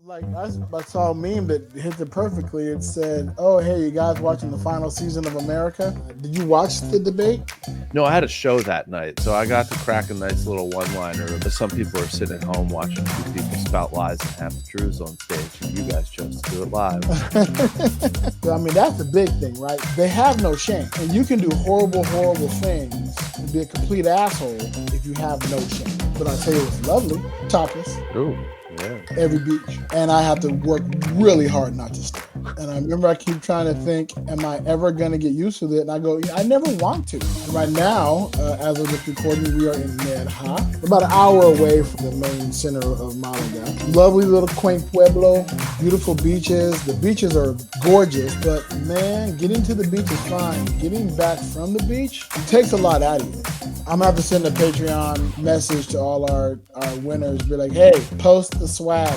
I saw a meme that hit it perfectly. It said, "Oh, hey, you guys watching the final season of America? Did you watch the debate?" No, I had a show that night, so I got to crack a nice little one-liner. But some people are sitting at home watching two people spout lies and half the truths on stage, and you guys chose to do it live. I mean, that's the big thing, right? They have no shame, and you can do horrible, horrible things and be a complete asshole if you have no shame. But I tell you what's lovely: topless. Ooh, yeah. Every beach, and I have to work really hard not to stare. And I remember I keep trying to think, am I ever going to get used to it? And I go, I never want to. And right now, as of this recording, we are in Medha, about an hour away from the main center of Malaga. Lovely little quaint pueblo, beautiful beaches. The beaches are gorgeous, but man, getting to the beach is fine. Getting back from the beach takes a lot out of you. I'm gonna have to send a Patreon message to all our winners. Be like, hey, post the swag.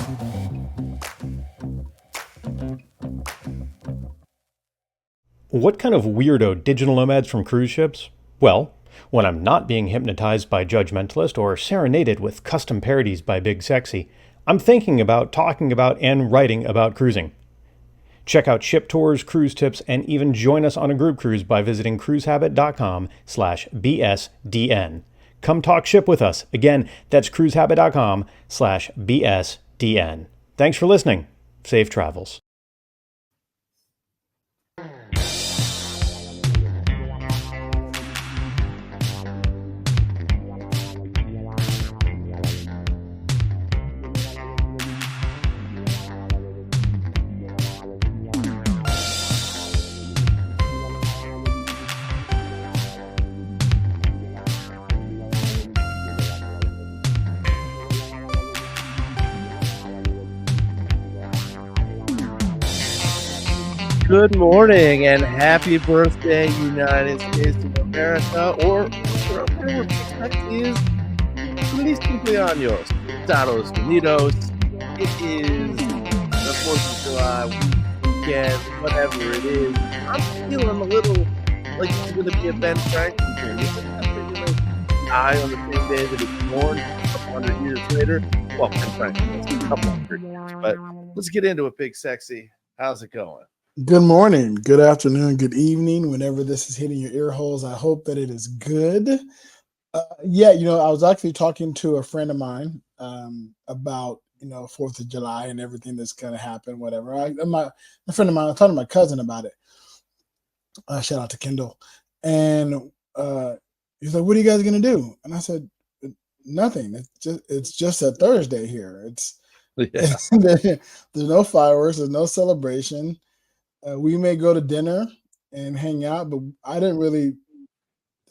What kind of weirdo digital nomads from cruise ships? Well, when I'm not being hypnotized by Judgmentalist or serenaded with custom parodies by Big Sexy, I'm thinking about, talking about, and writing about cruising. Check out ship tours, cruise tips, and even join us on a group cruise by visiting cruisehabit.com/BSDN. Come talk ship with us. Again, that's cruisehabit.com/BSDN. Thanks for listening. Safe travels. Good morning and happy birthday, United States of America, or whatever is Feliz cumpleaños, Estados Unidos. It is the 4th of July weekend, whatever it is. I'm feeling a little like it's going to be a Ben Franklin thing. Is it going to die on the same day that it's born a couple hundred years later? Well, Ben Franklin was a couple hundred years, but let's get into it, Big Sexy. How's it going? Good morning, good afternoon, good evening, whenever this is hitting your ear holes. I hope that it is good. I was actually talking to a friend of mine about, 4th of July and everything that's going to happen, whatever. A friend of mine, I was talking to my cousin about it. Shout out to Kendall. And he's like, what are you guys going to do? And I said, nothing. It's just a Thursday here. There's no fireworks. There's no celebration. We may go to dinner and hang out, but I didn't really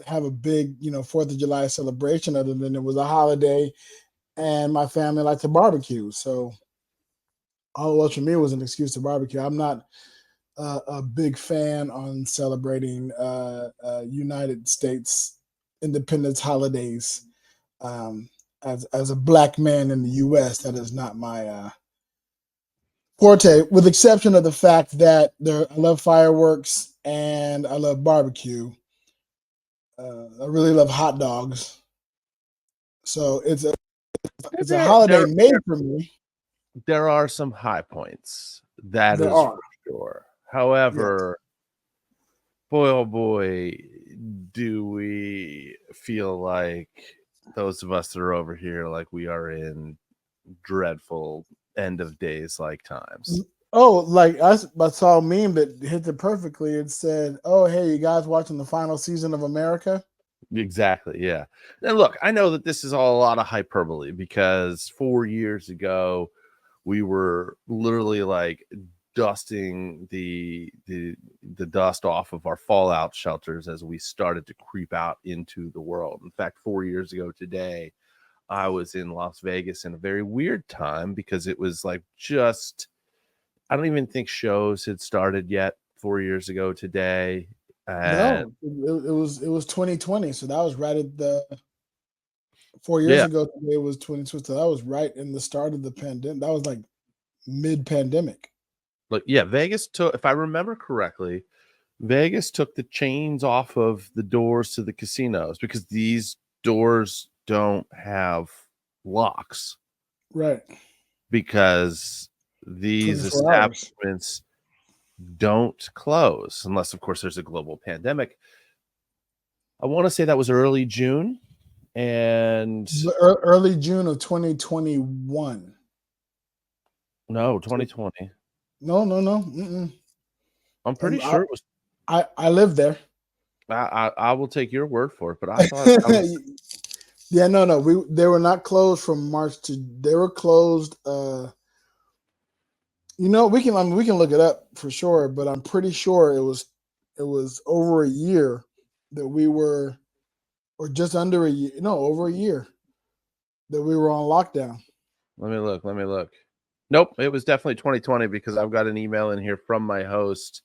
have a big, 4th of July celebration other than it was a holiday and my family liked to barbecue. So all it was for me was an excuse to barbecue. I'm not a big fan on celebrating United States independence holidays. As a black man in the U.S., that is not my forte, with the exception of the fact that I love fireworks and I love barbecue. I really love hot dogs. So it's a holiday made for me. There are some high points. That is for sure. However, boy, oh boy, do we feel like those of us that are over here, like we are in dreadful end of days like times. Oh, like I saw a meme that hit it perfectly. It said, oh, hey, you guys watching the final season of America? Exactly, yeah. And look, I know that this is all a lot of hyperbole because 4 years ago we were literally like dusting the dust off of our fallout shelters as we started to creep out into the world. In fact, 4 years ago today, I was in Las Vegas in a very weird time because it was like I don't even think shows had started yet 4 years ago today. No, it was 2020. So that was right at the 4 years ago today was 2020. So that was right in the start of the pandemic. That was like mid-pandemic. But yeah, Vegas took, if I remember correctly, Vegas took the chains off of the doors to the casinos because these doors don't have locks. Right. Because these 24 hours. establishments don't close unless, of course, there's a global pandemic. I want to say that was early June, and Early June of 2021. no, 2020. No. Mm-mm. I'm pretty And sure it was. I lived there. I will take your word for it, but I thought that was. Yeah, no. They were not closed from March to. They were closed. We can look it up for sure, but I'm pretty sure it was over a year that we were, or just under a year. No, over a year that we were on lockdown. Let me look. Nope, it was definitely 2020 because I've got an email in here from my host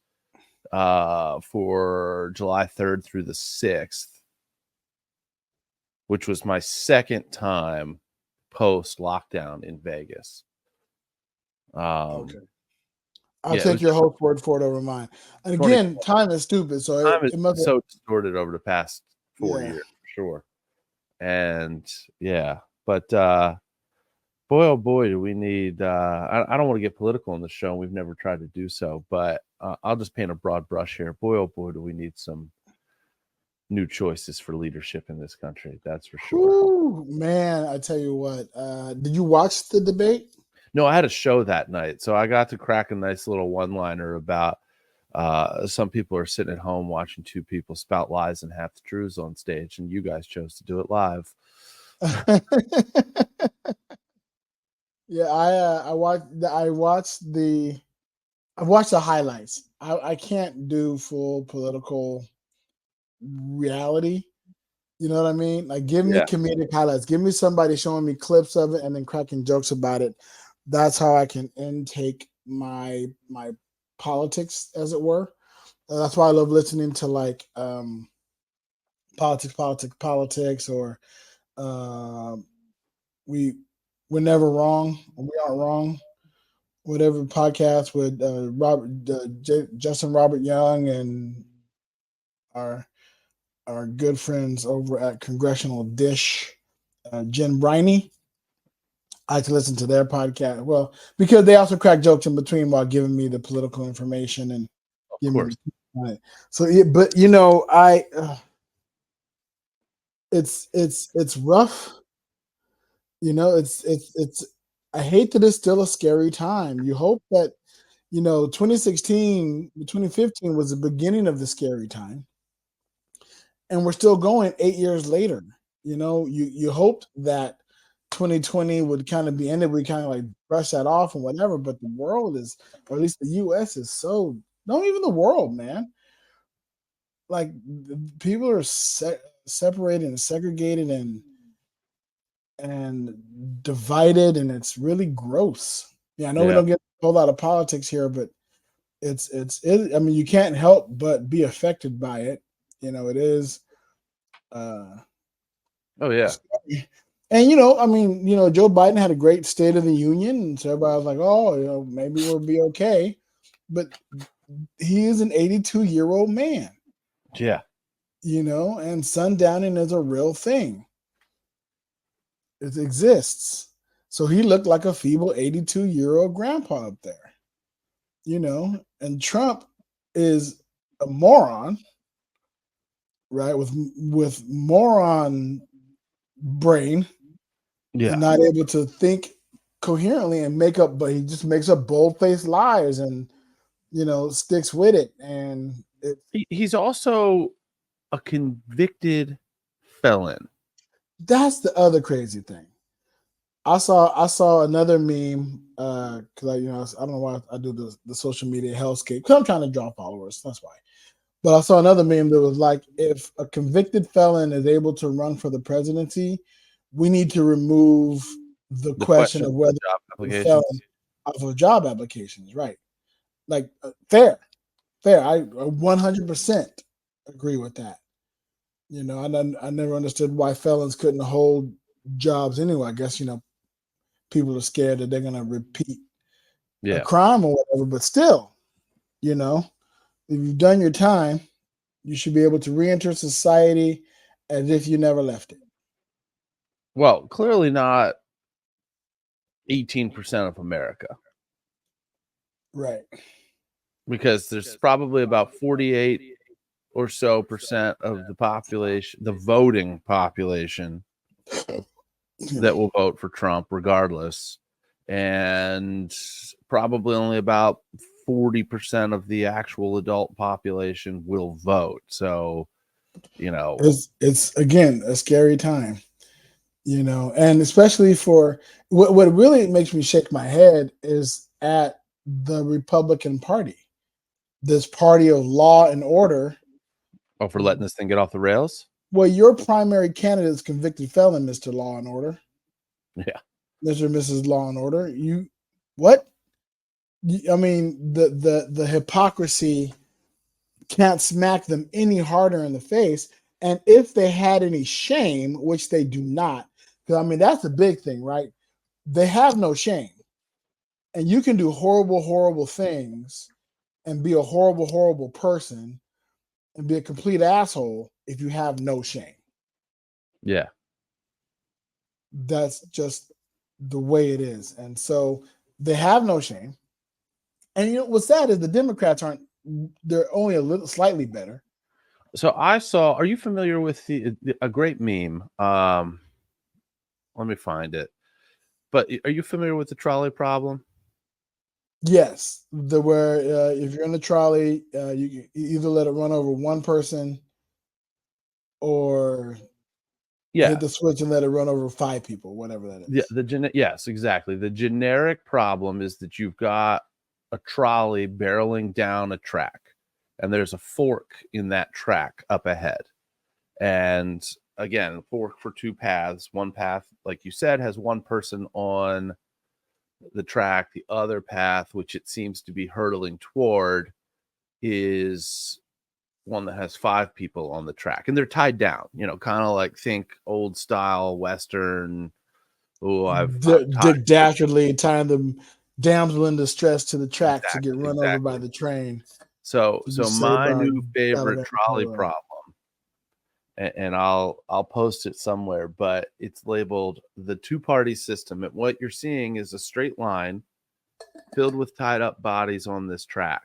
for July 3rd through the 6th, which was my second time post lockdown in Vegas. Okay. I'll Yeah, take your whole word for it over mine. And again, time is stupid, so time it must is so distorted over the past 4 Yeah. years for sure. And yeah, but boy, oh boy, do we need. I don't want to get political on the show. We've never tried to do so, but I'll just paint a broad brush here. Boy, oh boy, do we need some new choices for leadership in this country. That's for sure. Ooh, man, I tell you what. Did you watch the debate? No, I had a show that night, so I got to crack a nice little one-liner about some people are sitting at home watching two people spout lies and half the truths on stage, and you guys chose to do it live. Yeah, I watched the highlights. I can't do full political reality. You know what I mean? Like, give me comedic highlights. Give me somebody showing me clips of it and then cracking jokes about it. That's how I can intake my politics, as it were. That's why I love listening to like politics, or we're never wrong. We aren't wrong. Whatever podcast with Justin Robert Young and our good friends over at Congressional Dish, Jen Briney. I like to listen to their podcast. Well, because they also crack jokes in between while giving me the political information and giving me. So, but it's rough. It's. I hate that it's still a scary time. You hope that 2016, 2015 was the beginning of the scary time, and we're still going 8 years later. You hoped that 2020 would kind of be ended. We kind of like brush that off and whatever, but the world is, or at least the U.S. is so. Not even the world, man. Like, people are separated and segregated and divided, and it's really gross. Yeah, I know we don't get a whole lot of politics here, but it's I mean, you can't help but be affected by it. It is. Oh yeah. And I mean, Joe Biden had a great State of the Union, and so everybody was like, "Oh, maybe we'll be okay." But he is an 82-year-old man. Yeah. And sundowning is a real thing. It exists. So he looked like a feeble 82-year-old grandpa up there. And Trump is a moron, right? With moron brain, and not able to think coherently and but he just makes up bold-faced lies and sticks with it. And he's also a convicted felon. That's the other crazy thing. I saw another meme because I don't know why I do the social media hellscape, because I'm trying to draw followers. That's why. But I saw another meme that was like, if a convicted felon is able to run for the presidency, we need to remove the question of whether felon for job applications, right? Like, fair. I 100% agree with that. I never understood why felons couldn't hold jobs anyway. I guess people are scared that they're going to repeat a crime or whatever. But still, if you've done your time, you should be able to re-enter society as if you never left it. Well, clearly not 18% of America. Right. because there's probably about 48 or so % of the population, the voting population, that will vote for Trump regardless, and probably only about 40% of the actual adult population will vote. So, It's again a scary time, and especially for what really makes me shake my head is at the Republican Party, this party of law and order. for letting this thing get off the rails. Well, your primary candidate is convicted felon, Mr. Law and Order. Yeah. Mr. and Mrs. Law and Order. What? I mean, the hypocrisy can't smack them any harder in the face. And if they had any shame, which they do not, because I mean, that's the big thing, right? They have no shame. And you can do horrible, horrible things and be a horrible, horrible person and be a complete asshole if you have no shame. Yeah. That's just the way it is. And so they have no shame. And what's sad is the Democrats they're only a little slightly better. So are you familiar with a great meme? Let me find it. But are you familiar with the trolley problem? Yes, where if you're in the trolley, you either let it run over one person or hit the switch and let it run over 5 people, whatever that is. Yeah, yes, exactly. The generic problem is that you've got a trolley barreling down a track, and there's a fork in that track up ahead. And again, fork for 2 paths. One path, like you said, has one person on the track. The other path, which it seems to be hurtling toward, is one that has 5 people on the track, and they're tied down, kind of like think old style Western. Dick Dastardly tying the damsel in distress to the track to get run over by the train. So my new favorite trolley problem, and I'll post it somewhere, but it's labeled the 2-party system. And what you're seeing is a straight line filled with tied up bodies on this track.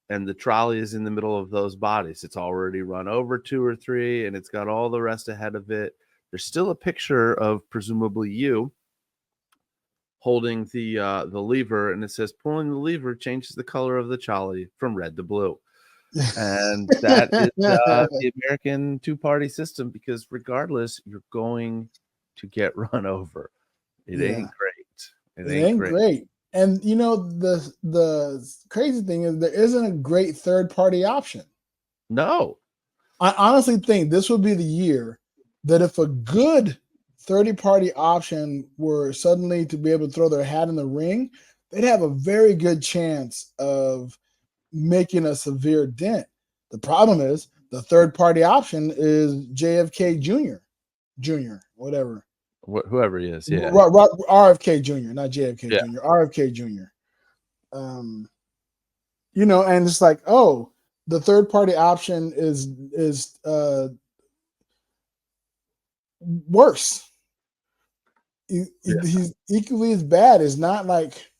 And the trolley is in the middle of those bodies. It's already run over 2 or 3, and it's got all the rest ahead of it. There's still a picture of presumably you holding the lever, and it says pulling the lever changes the color of the trolley from red to blue. And that is the American 2-party system, because regardless, you're going to get run over. It ain't great. It ain't great. And the crazy thing is there isn't a great third-party option. No. I honestly think this would be the year that if a good third-party option were suddenly to be able to throw their hat in the ring, they'd have a very good chance of making a severe dent. The problem is the third-party option is JFK Jr., whatever. Whoever he is, yeah. RFK Jr., not JFK Jr., RFK Jr. And it's like, oh, the third party option is worse. He's equally as bad. It's not like,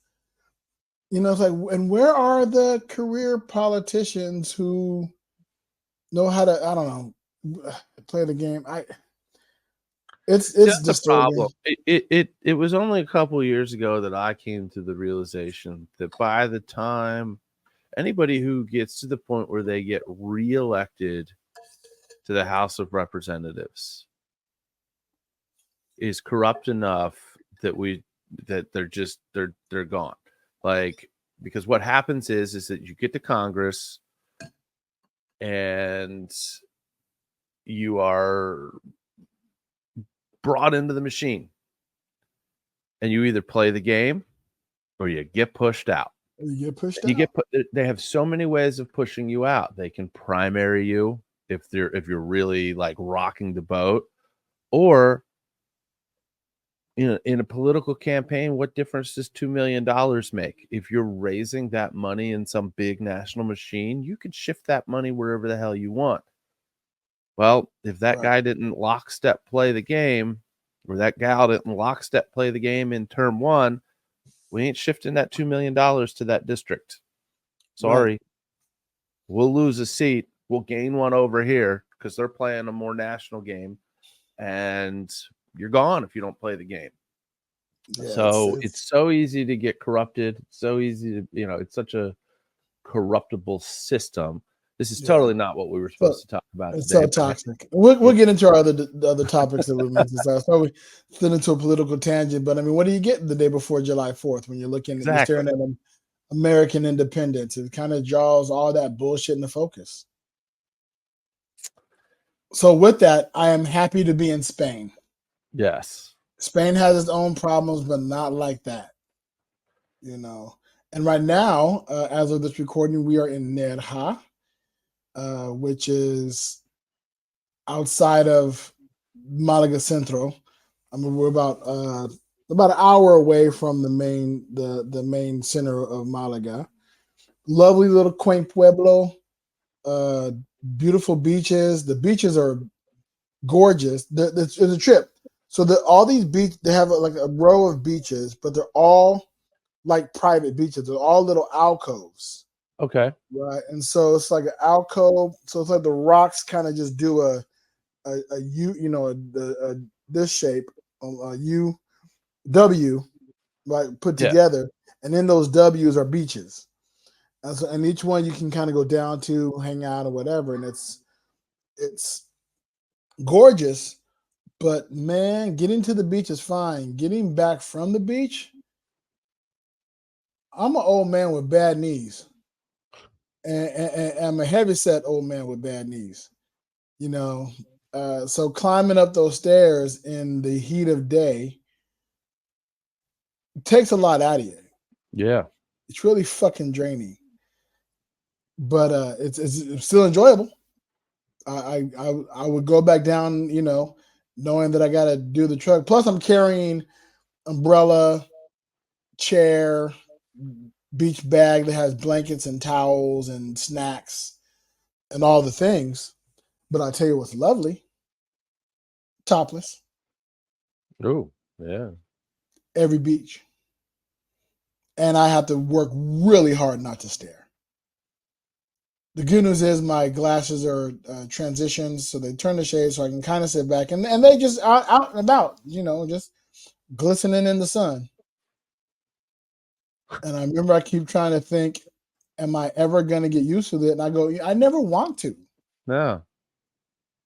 it's like, and where are the career politicians who know how to, I don't know, play the game? It's disturbing. Problem. It was only a couple years ago that I came to the realization that by the time anybody who gets to the point where they get reelected to the House of Representatives is corrupt enough that they're gone. Like, because what happens is that you get to Congress and you are brought into the machine, and you either play the game or you get pushed out. They have so many ways of pushing you out. They can primary you if you're really like rocking the boat, or in a political campaign, what difference does $2 million make? If you're raising that money in some big national machine, you can shift that money wherever the hell you want. Well, if that guy didn't lockstep play the game, or that gal didn't lockstep play the game in term 1, we ain't shifting that $2 million to that district. Sorry. Right. We'll lose a seat. We'll gain one over here because they're playing a more national game, and you're gone if you don't play the game. Yeah, so it's so easy to get corrupted. It's so easy to, it's such a corruptible system. This is totally not what we were supposed to talk about. It's today, so toxic. We'll get into our other topics that we mentioned. So I'll probably fit into a political tangent, but I mean, what do you get the day before July 4th when you're looking at you're staring at American independence? It kind of draws all that bullshit into focus. So with that, I am happy to be in Spain. Yes. Spain has its own problems, but not like that. And right now, as of this recording, we are in Nerja, which is outside of Malaga Centro. I mean, we're about an hour away from the main center of Malaga. Lovely little quaint pueblo, beautiful beaches. The beaches are gorgeous. It's a trip. So all these beaches, they have like a row of beaches, but they're all like private beaches. They're all little alcoves. Okay. Right. And so it's like an alcove. So it's like the rocks kind of just do a this shape, a U, W, like put together. And then those W's are beaches. And each one you can kind of go down to, hang out or whatever. And it's gorgeous. But man, getting to the beach is fine. Getting back from the beach, I'm an old man with bad knees. And I'm a heavyset old man with bad knees. So climbing up those stairs in the heat of day takes a lot out of you. Yeah. It's really fucking draining. But it's still enjoyable. I would go back down, knowing that I got to do the truck. Plus, I'm carrying umbrella, chair, beach bag that has blankets and towels and snacks and all the things. But I'll tell you what's lovely. Topless. Oh, yeah. Every beach. And I have to work really hard not to stare. The good news is my glasses are transitions, so they turn the shade so I can kind of sit back. And they just out and about, just glistening in the sun. And I remember I keep trying to think, am I ever going to get used to it? And I go, I never want to. No.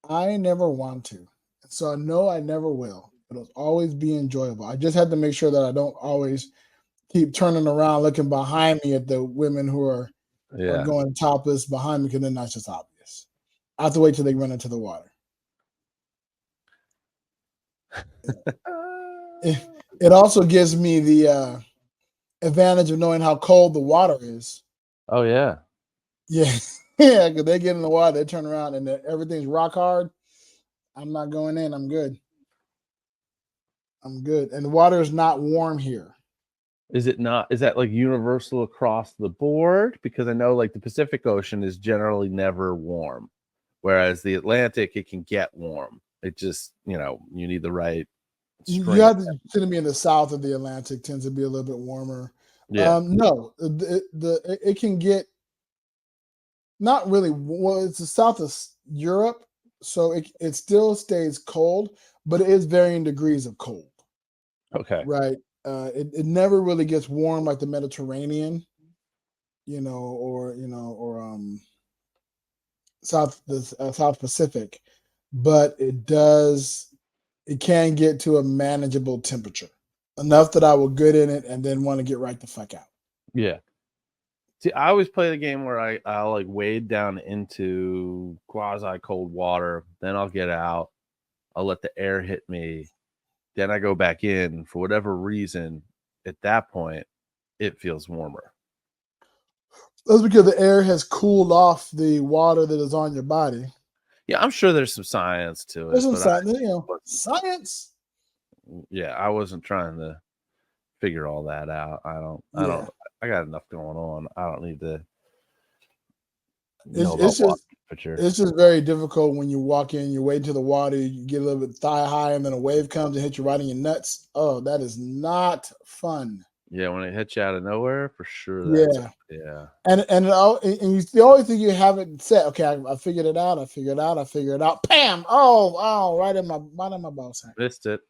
I never want to. So I know I never will. It'll always be enjoyable. I just have to make sure that I don't always keep turning around looking behind me at the women who are going topless behind me, because then that's just obvious. I have to wait till they run into the water. It also gives me the advantage of knowing how cold the water is. Oh, yeah. Yeah. Yeah, because they get in the water, they turn around, and everything's rock hard. I'm not going in. I'm good. And the water is not warm here. Is it not? Is that like universal across the board? Because I know like the Pacific Ocean is generally never warm, whereas the Atlantic, it can get warm. It just, you need the right. You have to tend to be in the south of the Atlantic, tends to be a little bit warmer. Yeah. No, it can get not really. Well, it's the south of Europe, so it still stays cold, but it is varying degrees of cold. Okay. Right. It never really gets warm like the Mediterranean, or South Pacific, but it can get to a manageable temperature, enough that I will get in it and then want to get right the fuck out. Yeah. See, I always play the game where I'll like wade down into quasi cold water, then I'll get out, I'll let the air hit me. Then I go back in. For whatever reason, at that point, it feels warmer. That's because the air has cooled off the water that is on your body. Yeah, I'm sure there's some science to it. There's some science. Yeah, I wasn't trying to figure all that out. I got enough going on. I don't need to. It's just very difficult when you walk in, you wade into the water, you get a little bit thigh high, and then a wave comes and hits you right in your nuts. Oh, that is not fun. Yeah, when it hits you out of nowhere, for sure. Yeah. Yeah. And you always think you have it set. Okay, I figured it out. I figured it out. Bam! Oh, right in my ball sack. Missed it.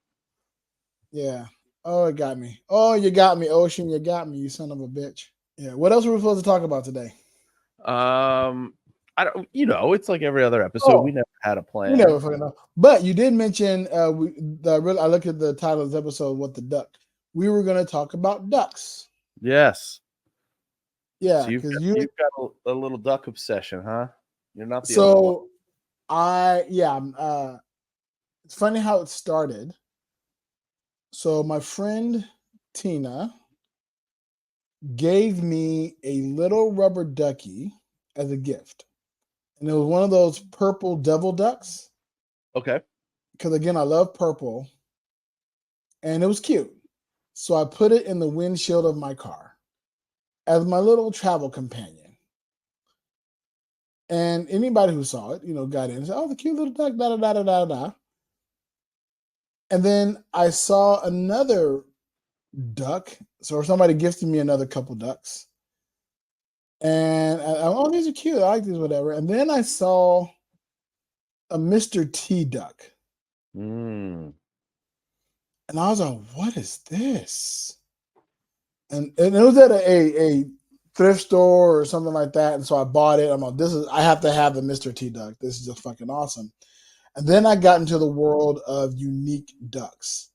Yeah. Oh, it got me. Oh, you got me, Ocean. You got me, you son of a bitch. Yeah. What else were we supposed to talk about today? I don't. It's like every other episode. We never had a plan. We never fucking know. But you did mention. I looked at the title of this episode. What the duck? We were going to talk about ducks. Yes. Yeah, because so you've got a little duck obsession, huh? You're not the only one. It's funny how it started. So my friend Tina gave me a little rubber ducky as a gift. And it was one of those purple devil ducks. Okay. Because again, I love purple. And it was cute. So I put it in the windshield of my car as my little travel companion. And anybody who saw it, got in and said, oh, the cute little duck, da da da da da da. And then I saw another duck. So somebody gifted me another couple ducks. And oh, these are cute. I like these, whatever. And then I saw a Mr. T duck. Mm. And I was like, what is this? And it was at a thrift store or something like that. And so I bought it. I'm like, I have to have the Mr. T duck. This is just fucking awesome. And then I got into the world of unique ducks.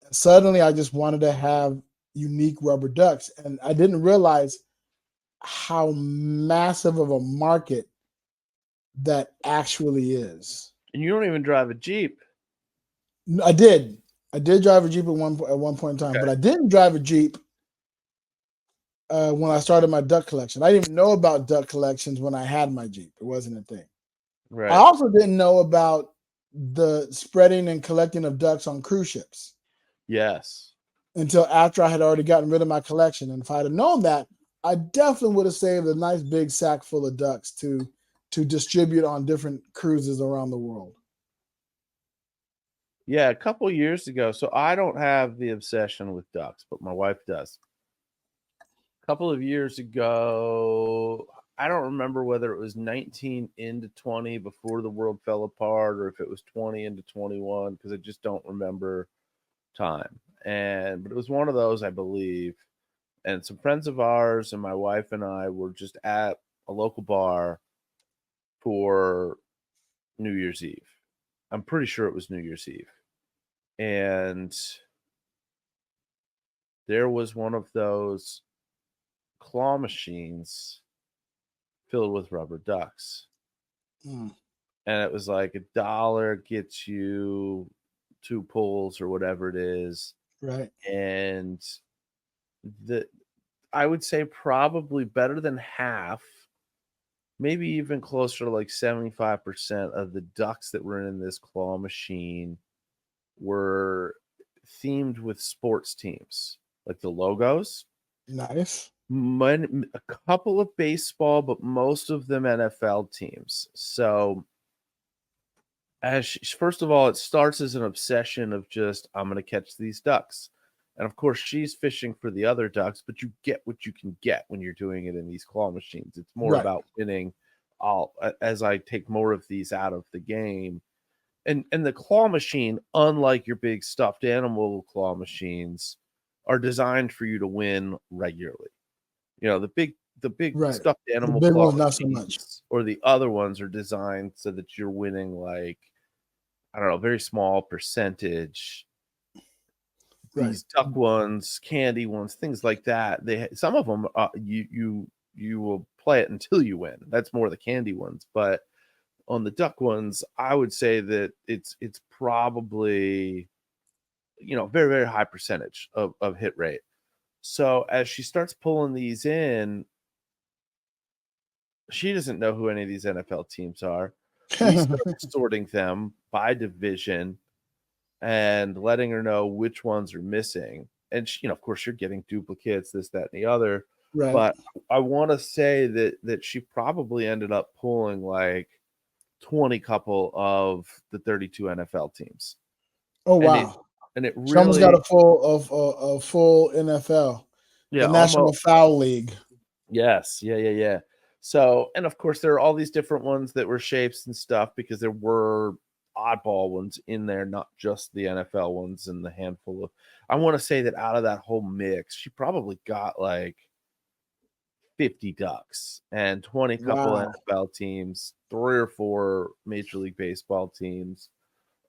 And suddenly I just wanted to have unique rubber ducks. And I didn't realize how massive of a market that actually is. And you don't even drive a Jeep. I did drive a Jeep at one point in time, but I didn't drive a Jeep when I started my duck collection. I didn't even know about duck collections when I had my Jeep. It wasn't a thing. Right. I also didn't know about the spreading and collecting of ducks on cruise ships. Yes. Until after I had already gotten rid of my collection. And if I had known that, I definitely would have saved a nice big sack full of ducks to distribute on different cruises around the world. Yeah, a couple years ago. So I don't have the obsession with ducks, but my wife does. A couple of years ago, I don't remember whether it was 19 into 20 before the world fell apart or if it was 20 into 21, because I just don't remember time. But it was one of those, I believe. And some friends of ours and my wife and I were just at a local bar for New Year's Eve. I'm pretty sure it was New Year's Eve. And there was one of those claw machines filled with rubber ducks. Mm. And it was like $1 gets you 2 pulls or whatever it is. Right. And I would say probably better than half, maybe even closer to like 75% of the ducks that were in this claw machine were themed with sports teams, like the logos. Nice. A couple of baseball, but most of them NFL teams. So first of all, it starts as an obsession of just, I'm going to catch these ducks. And of course, she's fishing for the other ducks, but you get what you can get when you're doing it in these claw machines. It's more about winning. As I take more of these out of the game. And the claw machine, unlike your big stuffed animal claw machines, are designed for you to win regularly. The big stuffed animal the big claw ones, not so machines, much. or the other ones are designed so that you're winning like, I don't know, very small percentage. These duck ones, candy ones, things like that. Some of them you will play it until you win. That's more the candy ones, but on the duck ones, I would say that it's probably very, very high percentage of hit rate. So as she starts pulling these in, she doesn't know who any of these NFL teams are. We start sorting them by division and letting her know which ones are missing. And of course, you're getting duplicates, this, that, and the other. Right. But I want to say that she probably ended up pulling like 20 couple of the 32 NFL teams. Oh, wow. And it She almost got really, a full NFL, the yeah, National almost. Foul League. Yes. Yeah. So, and of course, there are all these different ones that were shapes and stuff because there were oddball ones in there, not just the NFL ones and the handful of. I want to say that out of that whole mix, she probably got like 50 ducks and 20 couple Wow. NFL teams, 3 or 4 Major League Baseball teams,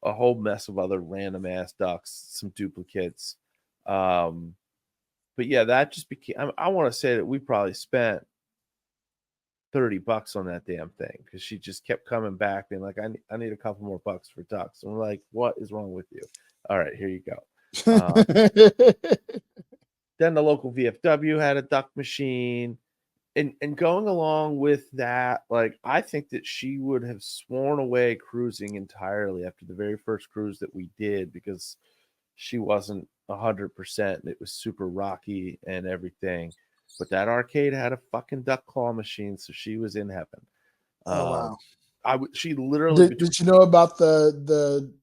a whole mess of other random ass ducks, some duplicates. Um, but yeah, that just became, I want to say that we probably spent $30 on that damn thing because she just kept coming back being like, I need a couple more bucks for ducks. And we're like, what is wrong with you? All right, here you go. Then the local VFW had a duck machine. And going along with that, like I think that she would have sworn away cruising entirely after the very first cruise that we did because she wasn't 100%. It was super rocky and everything. But that arcade had a fucking duck claw machine, so she was in heaven. Oh Um, wow. she literally between. Did you know about the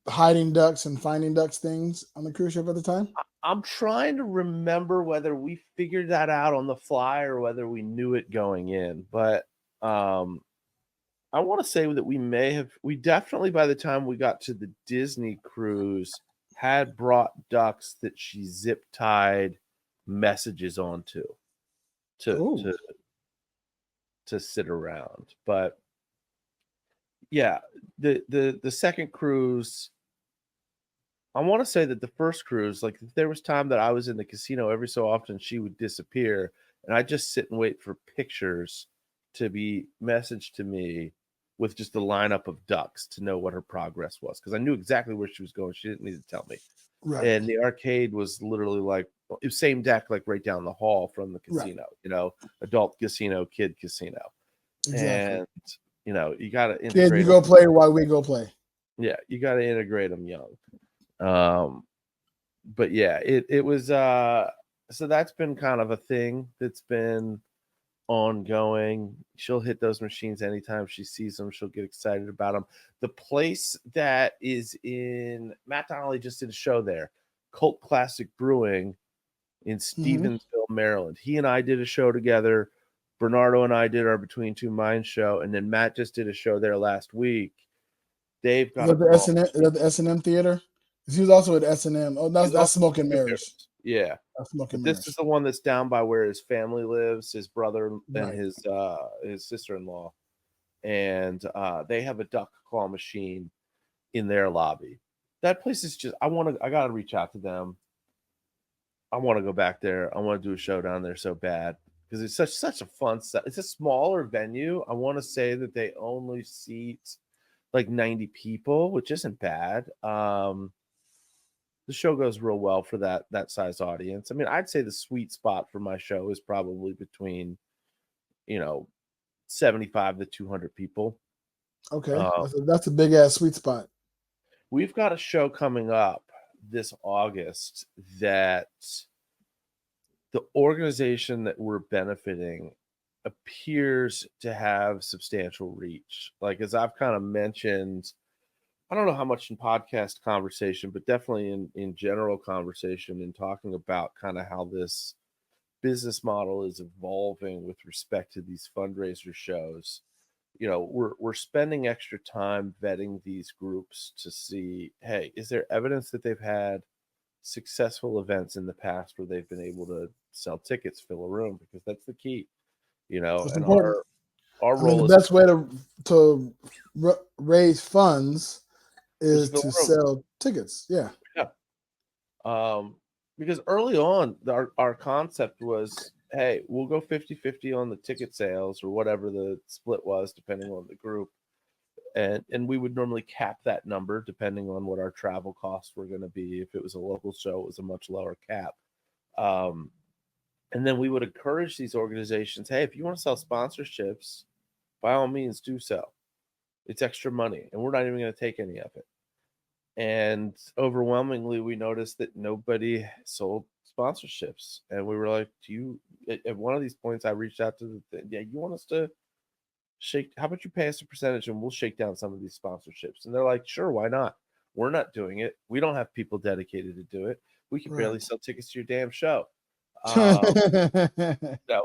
hiding ducks and finding ducks things on the cruise ship at the time? I'm trying to remember whether we figured that out on the fly or whether we knew it going in, but um, I want to say that we definitely by the time we got to the Disney cruise had brought ducks that she zip tied messages onto to Oh, to to sit around. But yeah, the second cruise, I want to say that the first cruise, like if there was time that I was in the casino every so often, she would disappear, and I just sit and wait for pictures to be messaged to me with just a lineup of ducks to know what her progress was because I knew exactly where she was going. She didn't need to tell me. right, And the arcade was literally like it was same deck, like right down the hall from the right, casino. Adult casino, kid casino, exactly. and you got to Kid, you integrate them. go play while we go play. Yeah, you got to integrate them young. Um, but yeah, it was so that's been kind of a thing that's been ongoing. She'll hit those machines anytime she sees them. She'll get excited about them. The place that is in Matt Donnelly just did a show there, Cult Classic Brewing in Hmm. Stevensville, Maryland. He and I did a show together. Bernardo and I did our Between Two Minds show, and then Matt just did a show there last week. They've Is got a that the claw S&M? Is machine. that the S&M theater? He was also at S&M. Oh, He's that's also Smoke and Smoke and Mirrors. Mirrors. Yeah. That's Smoke But and this is Mirrors. the one that's down by where his family lives, his brother and Right. his sister-in-law. And they have a duck claw machine in their lobby. That place is just I gotta reach out to them. I want to go back there. I want to do a show down there so bad because it's such a fun stuff. It's a smaller venue. I want to say that they only seat like 90 people, which isn't bad. The show goes real well for that size audience. I mean, I'd say the sweet spot for my show is probably between, you know, 75 to 200 people. Okay. Um, That's a big ass sweet spot. we've got a show coming up this August that the organization that we're benefiting appears to have substantial reach. Like, as I've kind of mentioned, I don't know how much in podcast conversation, but definitely in general conversation in talking about kind of how this business model is evolving with respect to these fundraiser shows. We're spending extra time vetting these groups to see, hey, is there evidence that they've had successful events in the past where they've been able to sell tickets, fill a room, because that's the key, That's and important. our I mean, the role is best way to raise funds to is fill to a room. sell tickets. Yeah. Yeah. Because early on, our concept was, hey, we'll go 50-50 on the ticket sales or whatever the split was, depending on the group. And we would normally cap that number depending on what our travel costs were going to be. If it was a local show, it was a much lower cap. Um, and then we would encourage these organizations, hey, if you want to sell sponsorships, by all means do so. It's extra money, and we're not even going to take any of it. And overwhelmingly, we noticed that nobody sold sponsorships. And we were like, at one of these points, I reached out to yeah, you want us to how about you pay us a percentage and we'll shake down some of these sponsorships? And they're like, sure, why not? We're not doing it. We don't have people dedicated to do it. We can barely sell tickets to your damn show. No,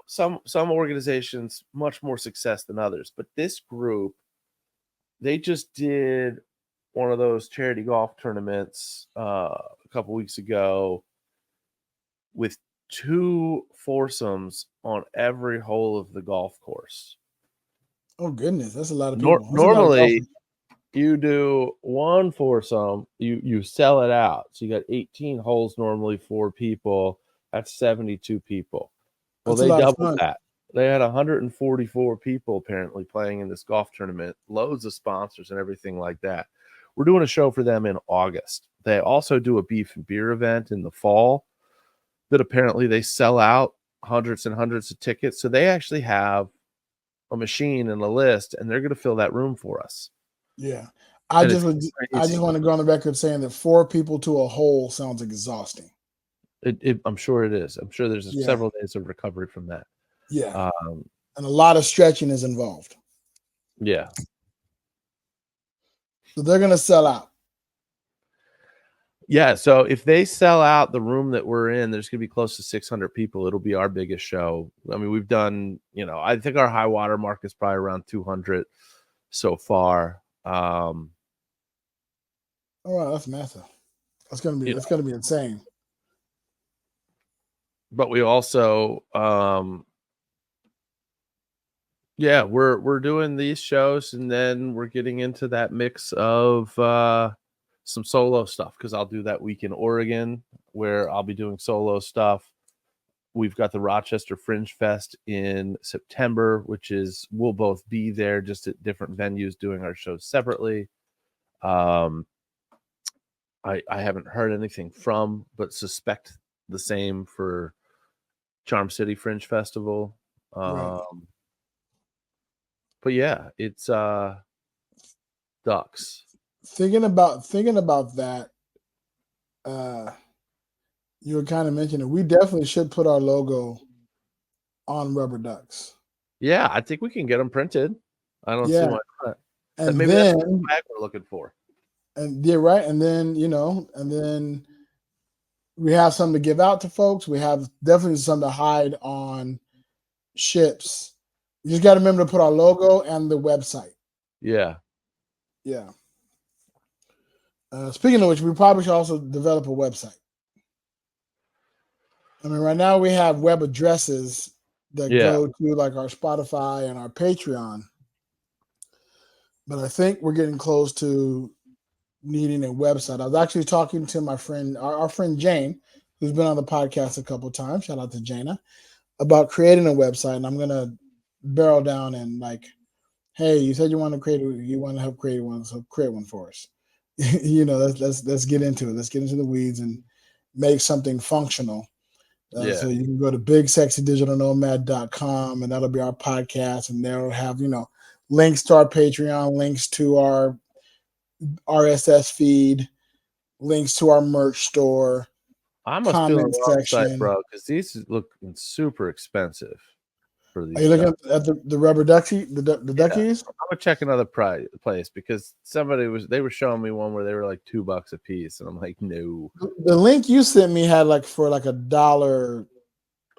some organizations much more success than others, but this group, they just did one of those charity golf tournaments a couple weeks ago with 2 foursomes on every hole of the golf course. Oh goodness, that's a lot of people. Normally, you do 1 foursome, you sell it out. So you got 18 holes normally, 4 people. That's 72 people. Well, they doubled that. They had 144 people apparently playing in this golf tournament, loads of sponsors and everything like that. We're doing a show for them in August. They also do a beef and beer event in the fall that apparently they sell out hundreds and hundreds of tickets. So they actually have a machine and a list, and they're going to fill that room for us. Yeah. I just want to go on the record saying that 4 people to a hole sounds exhausting. I'm sure it is. I'm sure there's several days of recovery from that. Yeah. And a lot of stretching is involved. Yeah. So they're going to sell out. Yeah. So if they sell out the room that we're in, there's going to be close to 600 people. It'll be our biggest show. I mean, we've done, I think our high water mark is probably around 200 so far. Oh, wow, that's massive. That's going to be insane. But we also, we're doing these shows, and then we're getting into that mix of some solo stuff, because I'll do that week in Oregon where I'll be doing solo stuff. We've got the Rochester Fringe Fest in September, we'll both be there, just at different venues doing our shows separately. I haven't heard anything from, but suspect the same for Charm City Fringe Festival. But yeah, it's ducks. Thinking about that, you were kind of mentioning we definitely should put our logo on rubber ducks. Yeah, I think we can get them printed. I don't see why not. And maybe then that's the bag we're looking for. And then we have something to give out to folks. We have definitely something to hide on ships. We just got to remember to put our logo and the website. Yeah. Yeah. Speaking of which, we probably should also develop a website. I mean, right now we have web addresses that go to like our Spotify and our Patreon. But I think we're getting close to needing a website. I was actually talking to my friend, our friend Jane, who's been on the podcast a couple of times. Shout out to Jana, about creating a website. And I'm gonna barrel down and like, hey, you said you want to help create one, so create one for us. Let's get into it. Let's get into the weeds and make something functional. So you can go to bigsexynomad.com, and that'll be our podcast, and that'll have links to our Patreon, links to our RSS feed, links to our merch store. I must comment section, bro, because these look super expensive. For these, are you looking at the rubber ducky, the duckies? I'm gonna check another place, because they were showing me one where they were like $2 a piece, and I'm like, no. The link you sent me had for $1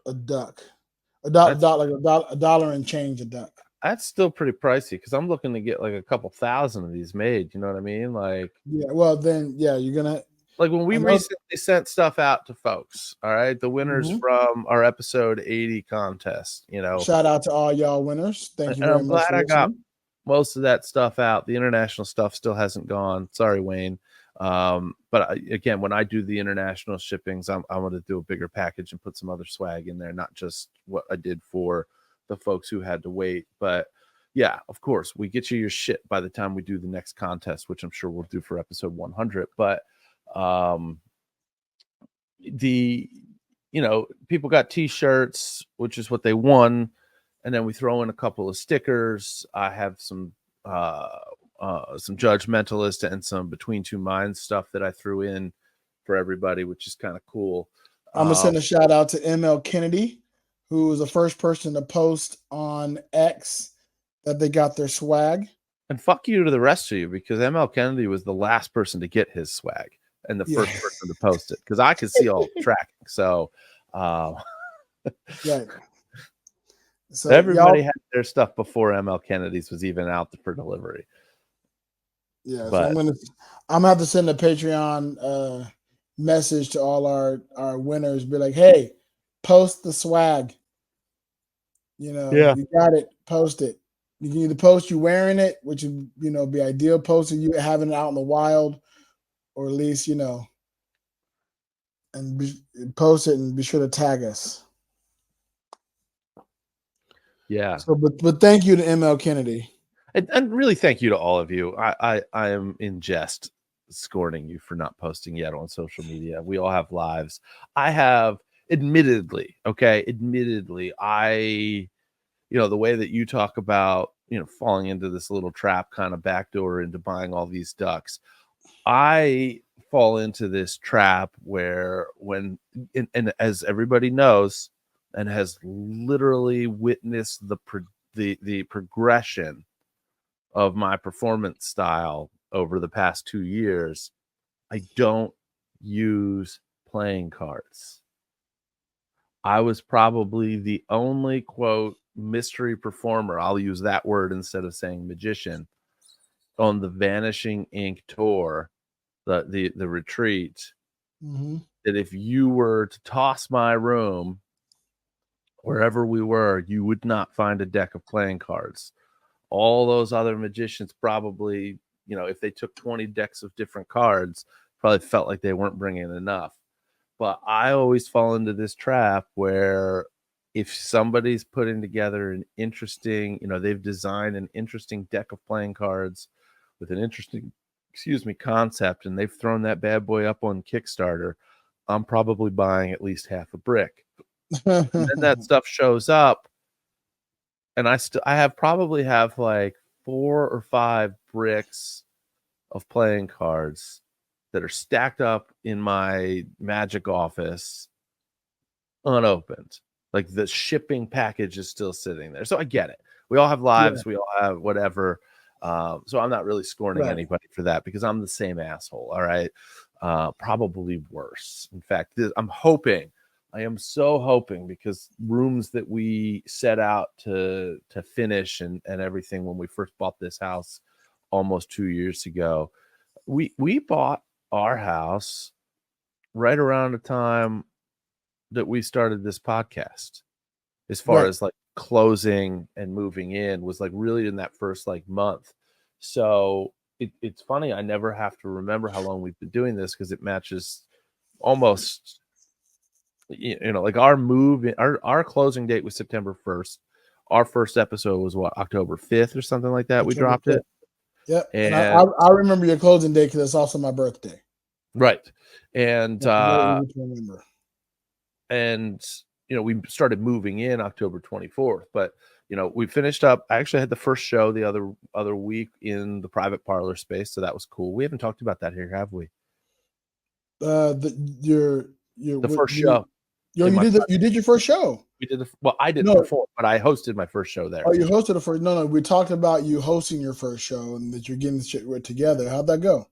a duck, $1 and change a duck. That's still pretty pricey, because I'm looking to get like a couple thousand of these made. You know what I mean? Like, yeah. Well, then, yeah, you're gonna. Like when we recently sent stuff out to folks, all right, the winners from our episode 80 contest, Shout out to all y'all winners. Thank you very I'm much. glad I got most of that stuff out. The international stuff still hasn't gone. Sorry, Wayne. But again, when I do the international shippings, I'm going to do a bigger package and put some other swag in there, not just what I did for the folks who had to wait. But yeah, of course, we get you your shit by the time we do the next contest, which I'm sure we'll do for episode 100. But people got t-shirts, which is what they won, and then we throw in a couple of stickers. I have some Judgmentalist and some Between Two Minds stuff that I threw in for everybody, which is kind of cool. I'm gonna send a shout out to ML Kennedy, who was the first person to post on X that they got their swag. And fuck you to the rest of you, because ML Kennedy was the last person to get his swag and the first person to post it, because I could see all the tracking. So Right. So everybody y'all, had their stuff before ML Kennedy's was even out for delivery. yeah. So But I'm gonna have to send a Patreon message to all our winners. Be like, hey, post the swag. yeah, You got it. Post it. You can either post you wearing it, which would be ideal. Posting you having it out in the wild, or at least and post it and be sure to tag us. yeah. So, but thank you to ML Kennedy. And really, thank you to all of you. I am in jest scorning you for not posting yet on social media. We all have lives. I have, admittedly, I, the way that you talk about, falling into this little trap kind of backdoor into buying all these ducks. I fall into this trap where and as everybody knows and has literally witnessed the progression of my performance style over the past 2 years, I don't use playing cards. I was probably the only quote mystery performer, I'll use that word instead of saying magician, on the Vanishing Ink tour, the retreat, that if you were to toss my room wherever we were, you would not find a deck of playing cards. All those other magicians probably, if they took 20 decks of different cards, probably felt like they weren't bringing enough. But I always fall into this trap where if somebody's putting together an interesting, they've designed an interesting deck of playing cards with an interesting, concept, and they've thrown that bad boy up on Kickstarter, I'm probably buying at least half a brick. And then that stuff shows up, and I probably have like 4 or 5 bricks of playing cards that are stacked up in my magic office unopened. Like the shipping package is still sitting there. So I get it. We all have lives. We all have whatever. So I'm not really scorning anybody for that, because I'm the same asshole. All right. Probably worse. In fact, I am so hoping, because rooms that we set out to finish and everything when we first bought this house almost 2 years ago, we bought our house right around the time that we started this podcast. As far as like closing and moving in was like really in that first like month. So it's funny, I never have to remember how long we've been doing this, because it matches almost, like our move, our closing date was September 1st. Our first episode was what, October 5th or something like that. We dropped it. Yep. And I remember your closing date because it's also my birthday. Right. And very easy to remember. And we started moving in October 24th, but we finished up. I actually had the first show the other week in the private parlor space, so that was cool. We haven't talked about that here, have we? The first show. You did your first show. We did I didn't perform, but I hosted my first show there. Oh, you hosted the first? No, we talked about you hosting your first show and that you're getting shit together. How'd that go?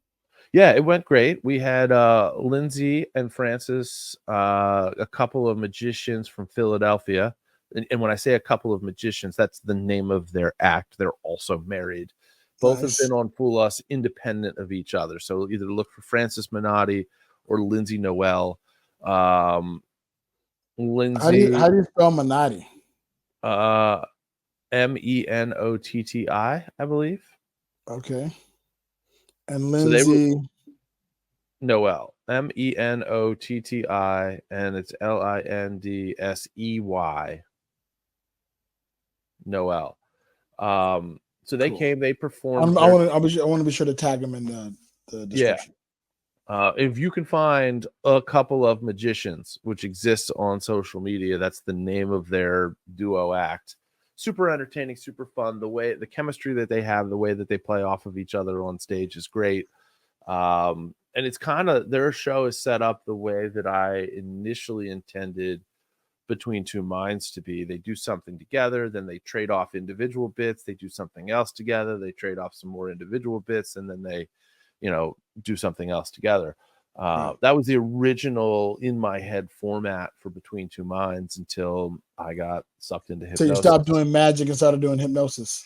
Yeah, it went great. We had Lindsay and Francis, a couple of magicians from Philadelphia. And when I say a couple of magicians, that's the name of their act. They're also married. Both have been on Fool Us independent of each other. So either look for Francis Minotti or Lindsay Noel. Lindsay. How do you spell Minotti? Menotti, I believe. Okay. And Lindsay. Noel. Menotti, and it's Lindsey. Noel. So they came, they performed. I want to be sure to tag them in the description. Yeah. If you can find a couple of magicians, which exists on social media, that's the name of their duo act. Super entertaining, super fun. The chemistry that they have, the way that they play off of each other on stage is great. And it's kind of, their show is set up the way that I initially intended Between Two Minds to be. They do something together, then they trade off individual bits, they do something else together, they trade off some more individual bits, and then they, do something else together. That was the original in my head format for Between Two Minds until I got sucked into So you hypnosis. stopped doing magic and started doing hypnosis.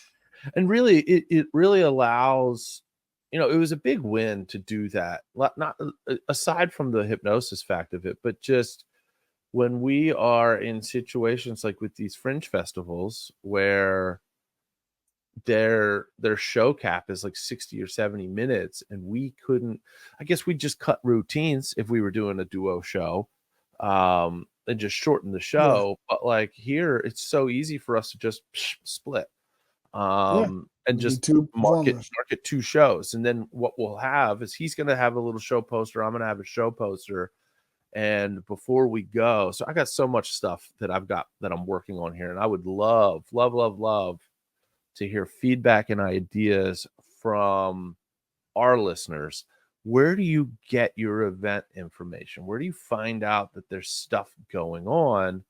And really, it really allows, it was a big win to do that. Not aside from the hypnosis fact of it, but just when we are in situations like with these fringe festivals where their show cap is like 60 or 70 minutes and we couldn't, I guess we just cut routines if we were doing a duo show, and just shorten the show. But like here it's so easy for us to just split and just two market 2 shows. And then what we'll have is he's going to have a little show poster, I'm going to have a show poster. And before we go, so I got so much stuff that I'm working on here, and I would love to hear feedback and ideas from our listeners. Where do you get your event information? Where do you find out that there's stuff going on?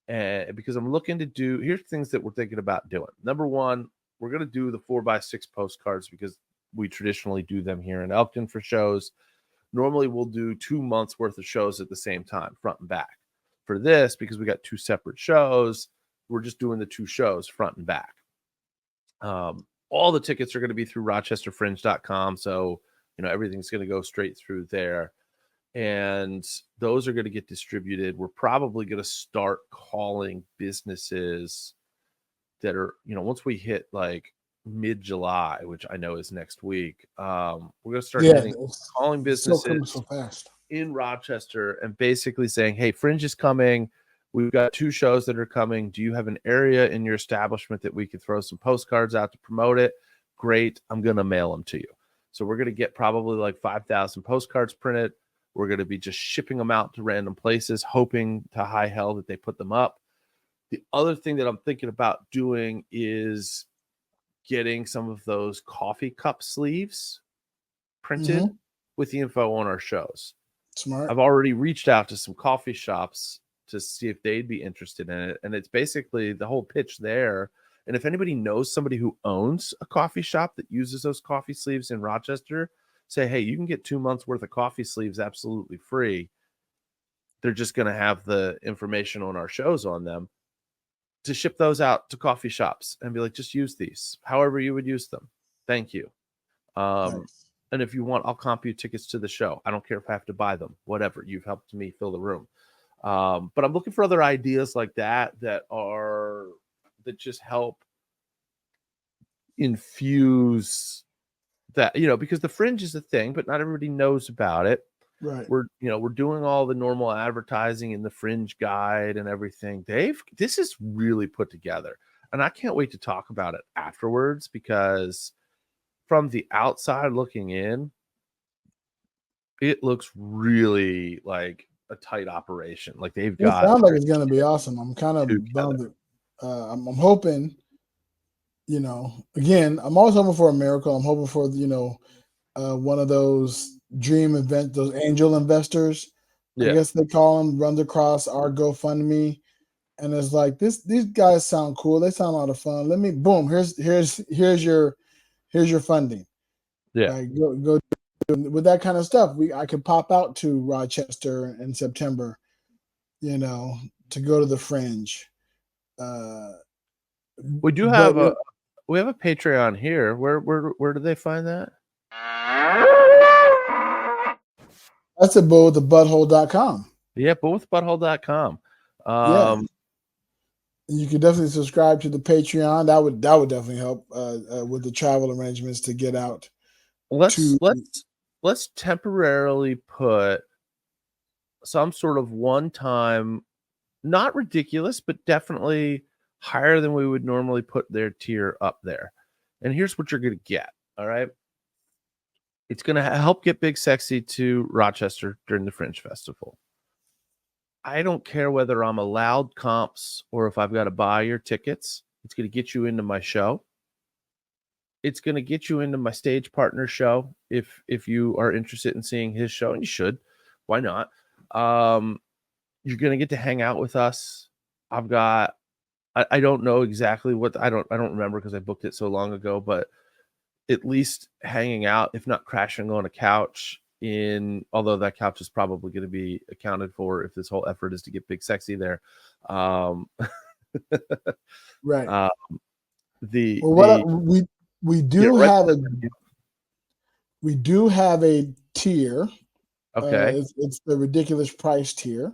And because I'm looking to do, here's things that we're thinking about doing. Number one, we're going to do the 4x6 postcards because we traditionally do them here in Elkton for shows. Normally we'll do 2 months worth of shows at the same time, front and back. For this, because we got 2 separate shows, we're just doing the 2 shows front and back. All the tickets are going to be through rochesterfringe.com. So, everything's going to go straight through there. And those are going to get distributed. We're probably going to start calling businesses that are, once we hit like mid-July, which I know is next week, we're going to start calling businesses so fast in Rochester and basically saying, hey, Fringe is coming. We've got 2 shows that are coming. Do you have an area in your establishment that we could throw some postcards out to promote it? Great. I'm going to mail them to you. So we're going to get probably like 5,000 postcards printed. We're going to be just shipping them out to random places, hoping to high hell that they put them up. The other thing that I'm thinking about doing is getting some of those coffee cup sleeves printed with the info on our shows. Smart. I've already reached out to some coffee shops to see if they'd be interested in it. And it's basically the whole pitch there. And if anybody knows somebody who owns a coffee shop that uses those coffee sleeves in Rochester, say, hey, you can get 2 months worth of coffee sleeves absolutely free. They're just going to have the information on our shows on them to ship those out to coffee shops and be like, just use these however you would use them. Thank you. Nice. And if you want, I'll comp you tickets to the show. I don't care if I have to buy them, whatever. You've helped me fill the room. But I'm looking for other ideas like that that just help infuse that, because the Fringe is a thing, but not everybody knows about it. Right. We're doing all the normal advertising in the Fringe guide and everything. This is really put together, and I can't wait to talk about it afterwards, because from the outside looking in, it looks really like a tight operation. Like they've got. It sounds like it's going to be awesome. I'm kind of bummed. I'm hoping. Again, I'm always hoping for a miracle. I'm hoping for one of those dream event, those angel investors, I guess they call them, runs across our GoFundMe, and it's like these guys sound cool. They sound a lot of fun. Let me boom. Here's your funding. Yeah, like, go with that kind of stuff. I could pop out to Rochester in September, to go to the Fringe. We do have we have a Patreon here. Where do they find that? That's at bullwiththebutthole.com. Yeah, bullwiththebutthole.com. Yeah. You can definitely subscribe to the Patreon. That would definitely help with the travel arrangements to get out. Let's temporarily put some sort of one-time, not ridiculous, but definitely higher than we would normally put their tier up there. And here's what you're going to get. All right. It's going to help get Big Sexy to Rochester during the Fringe Festival. I don't care whether I'm allowed comps or if I've got to buy your tickets. It's going to get you into my show. It's going to get you into my stage partner show if you are interested in seeing his show, and you should. Why not? You're gonna get to hang out with us. I've got. I don't know exactly what I don't remember because I booked it so long ago, but at least hanging out, if not crashing on a couch. Although that couch is probably going to be accounted for if this whole effort is to get Big Sexy there. Right. Uh, the Well, the we yeah, do right. have a tier. Okay. It's the ridiculous price tier.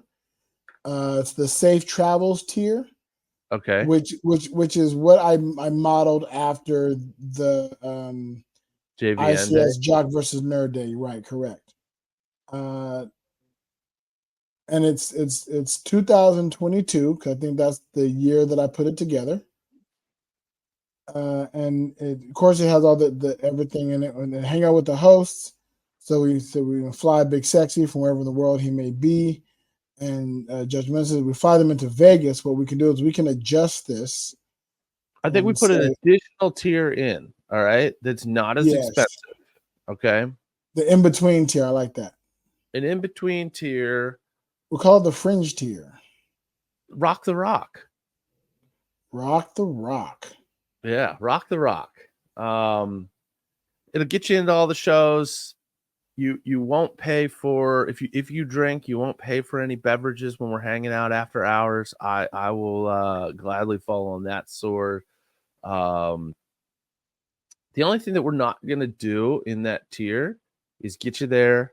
It's the safe travels tier, Okay. which is what I modeled after the JVN day. ICS Jock versus Nerd Day. Right, correct. And it's 2022 because I think that's the year that I put it together. And of course, it has all the everything in it. And hang out with the hosts, so we can fly Big Sexy from wherever in the world he may be. And Judge Mensa, we fly them into Vegas. What we can do is we can adjust this. I think we And put an say, additional tier in. All right, that's not as yes, expensive. Okay, the in between tier. I like that. an in between tier. We'll call it the fringe tier. Rock the rock. Rock the rock. Yeah, rock the rock. It'll get you into all the shows. You won't pay for if you drink, you won't pay for any beverages when we're hanging out after hours. I will gladly fall on that sword. The only thing that we're not gonna do in that tier is get you there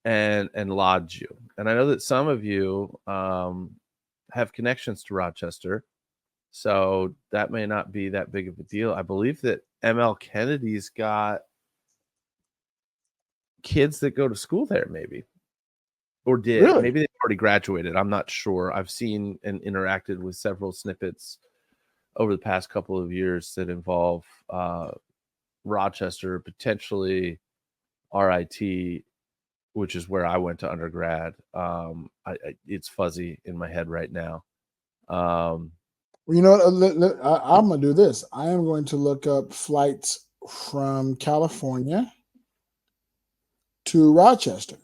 and lodge you. And I know that some of you have connections to Rochester, so that may not be that big of a deal. I believe that ML Kennedy's got kids that go to school there, maybe, or did. Really? Maybe they've already graduated. I'm not sure. I've seen and interacted with several snippets over the past couple of years that involve Rochester, potentially RIT, which is where I went to undergrad. It's fuzzy in my head right now. Well, you know what? I'm going to do this. I am going to look up flights from California to Rochester.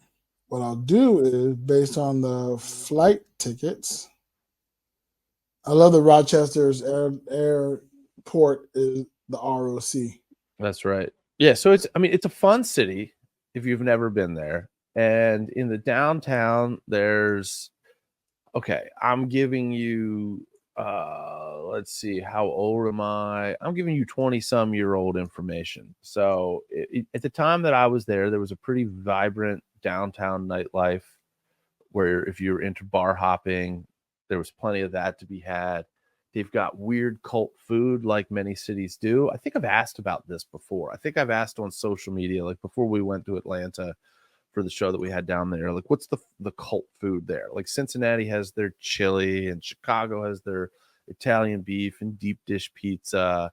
What I'll do is, based on the flight tickets, I love the Rochester's airport is the ROC. That's right. Yeah, so it's a fun city if you've never been there. And in the downtown, there's I'm giving you let's see, how old am I? I'm giving you 20-some-year-old information. So at the time that I was there was a pretty vibrant downtown nightlife where if you're into bar hopping, there was plenty of that to be had. They've got weird cult food like many cities do. I think I've asked about this before. I think I've asked on social media, like before we went to Atlanta for the show that we had down there, like what's the cult food there? Like Cincinnati has their chili and Chicago has their Italian beef and deep dish pizza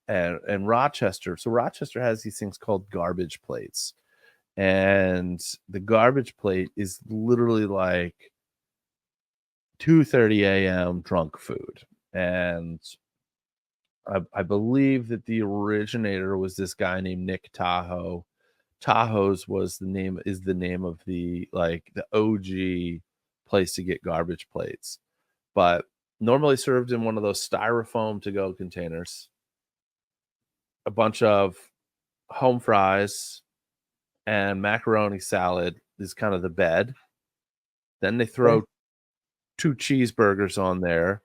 and Rochester. So Rochester has these things called garbage plates. And the garbage plate is literally like 2:30 a.m. drunk food. And I believe that the originator was this guy named Nick Tahoe. Tahoe's is the name of the OG place to get garbage plates, but normally served in one of those styrofoam to-go containers. A bunch of home fries and macaroni salad is kind of the bed. Then they throw 2 cheeseburgers on there.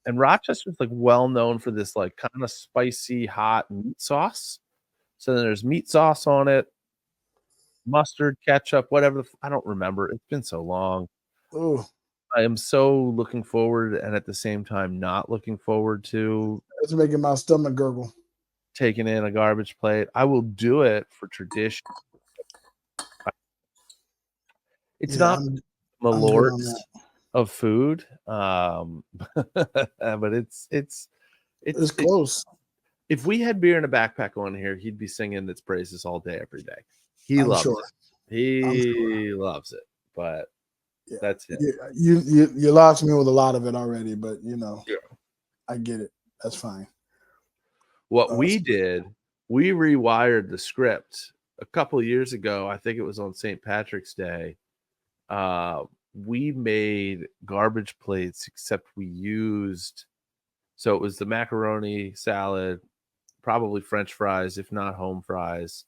And Rochester's like well known for this like kind of spicy hot meat sauce. So then there's meat sauce on it, mustard, ketchup, whatever. I don't remember. It's been so long. Oh, I am so looking forward and at the same time not looking forward to it's making my stomach gurgle. taking in a garbage plate. I will do it for tradition. It's not malort of food, but it's close. If we had beer in a backpack on here, he'd be singing its praises all day, every day. He loves it. He loves it, but that's it. You lost me with a lot of it already, but I get it. That's fine. What we did, we rewired the script a couple of years ago. I think it was on St. Patrick's Day. we made garbage plates, except we used, so it was the macaroni salad, probably French fries, if not home fries,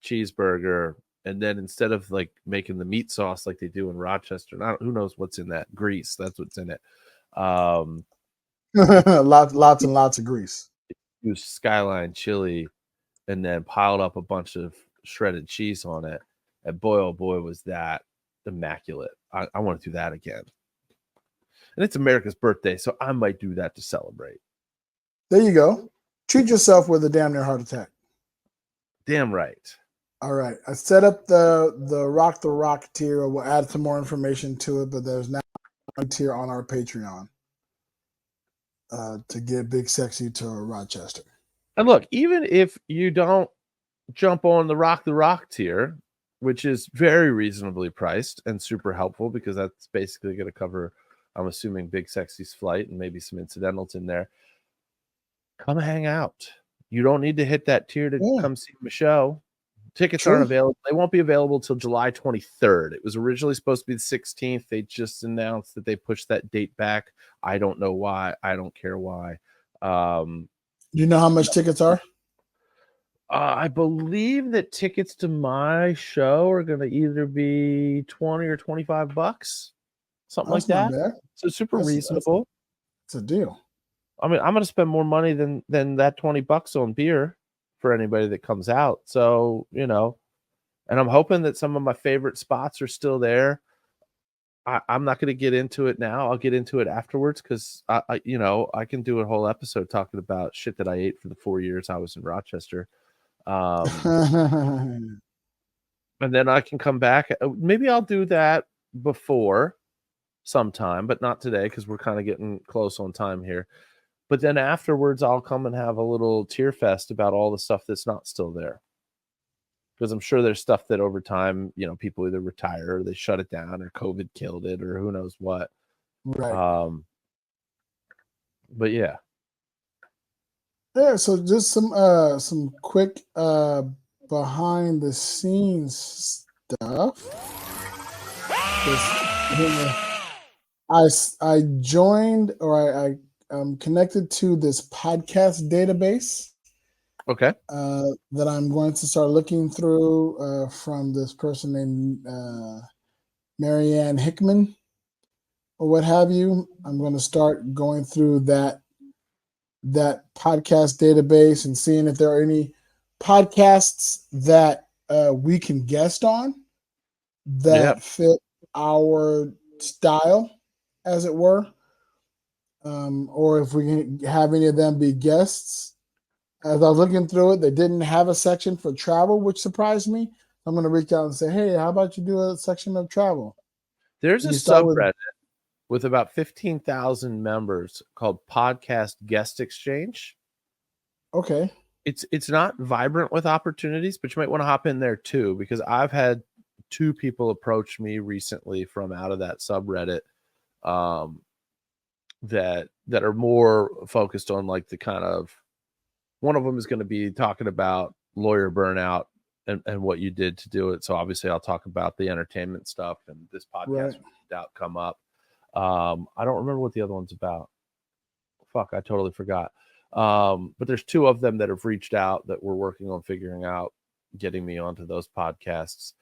cheeseburger, and then instead of like making the meat sauce like they do in Rochester, who knows what's in that grease? That's what's in it. lots and lots of grease. Used Skyline chili, and then piled up a bunch of shredded cheese on it. And boy, oh boy, was that immaculate. I want to do that again. And it's America's birthday, so I might do that to celebrate. There you go. Treat yourself with a damn near heart attack. Damn right. All right. I set up the Rock tier. We'll add some more information to it, but there's now a tier on our Patreon to get Big Sexy to Rochester. And look, even if you don't jump on the Rock tier, which is very reasonably priced and super helpful, because that's basically going to cover, I'm assuming, Big Sexy's flight and maybe some incidentals in there. Come hang out. You don't need to hit that tier to come see my show. Tickets aren't available. They won't be available till July 23rd. It was originally supposed to be the 16th. They just announced that they pushed that date back. I don't know why. I don't care why. You know how much tickets are? I believe that tickets to my show are going to either be $20 or $25, something like that. Bad. So super reasonable. It's a deal. I mean, I'm going to spend more money than that $20 on beer for anybody that comes out. So, and I'm hoping that some of my favorite spots are still there. I'm not going to get into it now. I'll get into it afterwards, because I can do a whole episode talking about shit that I ate for the 4 years I was in Rochester. And then I can come back. Maybe I'll do that before sometime, but not today, because we're kind of getting close on time here. But then afterwards, I'll come and have a little tear fest about all the stuff that's not still there. Because I'm sure there's stuff that over time, people either retire or they shut it down, or COVID killed it, or who knows what. Right. But yeah. Yeah, so just some quick behind the scenes stuff. I joined, or I'm connected to this podcast database. Okay. That I'm going to start looking through from this person named Marianne Hickman, or what have you. I'm going to start going through that podcast database and seeing if there are any podcasts that we can guest on that fit our style, as it were, or if we can have any of them be guests. As I was looking through it, they didn't have a section for travel, which surprised me. I'm going to reach out and say, hey, how about you do a section of travel? There's a subreddit with about 15,000 members called Podcast Guest Exchange. Okay. It's not vibrant with opportunities, but you might want to hop in there too, because I've had 2 people approach me recently from out of that subreddit that are more focused on like the kind of, one of them is going to be talking about lawyer burnout and what you did to do it. So obviously I'll talk about the entertainment stuff, and this podcast will no doubt come up. I don't remember what the other one's about. Fuck, I totally forgot. But there's 2 of them that have reached out that we're working on figuring out getting me onto those podcasts.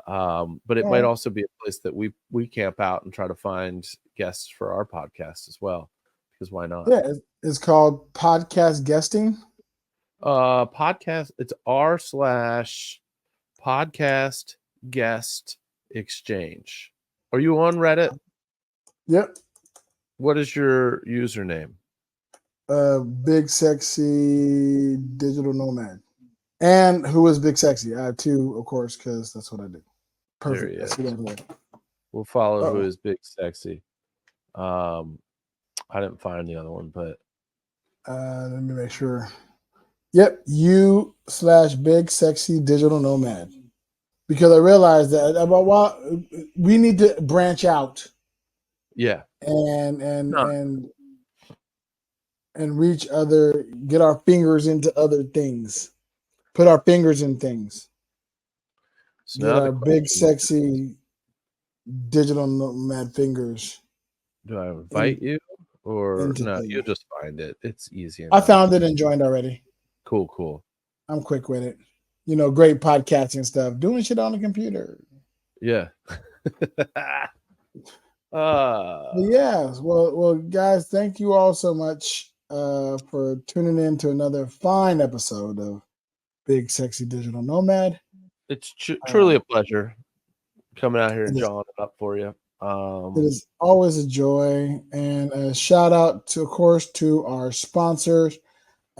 But it might also be a place that we camp out and try to find guests for our podcast as well, because why not? Yeah, it's called Podcast Guesting. Podcast, it's r/podcast guest exchange. Are you on Reddit? Yep. What is your username? Big Sexy Digital Nomad. And who is Big Sexy? I have 2, of course, because that's what I do. Perfect. We'll follow who is Big Sexy. I didn't find the other one, but let me make sure. Yep, you/Big Sexy Digital Nomad. Because I realized that we need to branch out. Yeah. And reach get our fingers into other things. Put our fingers in things. So Get now the our big, question is, sexy digital nomad fingers do I in, invite you or into no? You'll things. just find it. It's easy I enough. found it and joined already. Cool. I'm quick with it. Great podcasting stuff. Doing shit on the computer. Yeah. But yeah, well, guys, thank you all so much for tuning in to another fine episode of Big Sexy Digital Nomad. It's truly a pleasure coming out here and It is, jawing it up for you. it is always a joy, and a shout out to, of course, to our sponsors